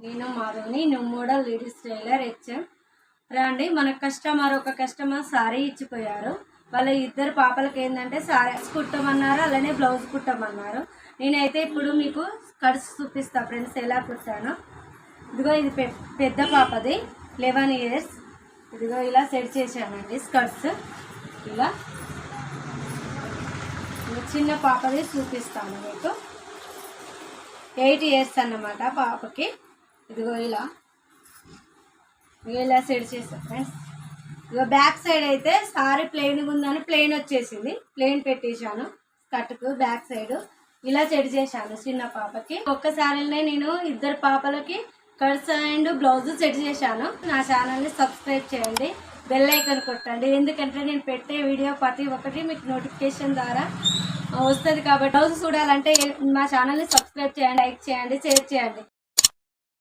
నేను మాధవ్ని, new model ladies tailor HM. రండి, మన ఒక కస్టమర్ సారీ ఇచ్చిపోయారు. వాళ్ళ ఇద్దరు పాపలకి ఏంటంటే సారీస్ కుట్టమన్నారు, అలానే బ్లౌజ్ కుట్టమన్నారు. నేనైతే ఇప్పుడు మీకు స్కర్ట్స్ చూపిస్తా ఫ్రెండ్స్, ఎలా కుట్టానో. ఇదిగో ఇది పెద్ద పాపది 11 years. ఇదిగో ఇలా సెట్ చేశానండి స్కర్ట్స్. ఇలా చిన్న పాపది చూపిస్తాను మీకు. 8 years అన్నమాట పాపకి. ఇదిగో ఇలా సెట్ చేస్తాను ఫ్రెండ్స్. ఇదిగో బ్యాక్ సైడ్ అయితే సారీ ప్లెయిన్గా ఉందని ప్లెయిన్ వచ్చేసింది, ప్లెయిన్ పెట్టేశాను. స్కర్ట్కు బ్యాక్ సైడ్ ఇలా సెట్ చేశాను చిన్న పాపకి. ఒక్కసారినే నేను ఇద్దరు పాపలకి కట్స్ అండ్ బ్లౌజ్ సెట్ చేశాను. నా ఛానల్ని సబ్స్క్రైబ్ చేయండి, బెల్ ఐకాన్ కొట్టండి, ఎందుకంటే నేను పెట్టే వీడియో ప్రతి ఒక్కటి మీకు నోటిఫికేషన్ ద్వారా వస్తుంది. కాబట్టి బ్లౌజ్ చూడాలంటే మా ఛానల్ని సబ్స్క్రైబ్ చేయండి, లైక్ చేయండి, షేర్ చేయండి.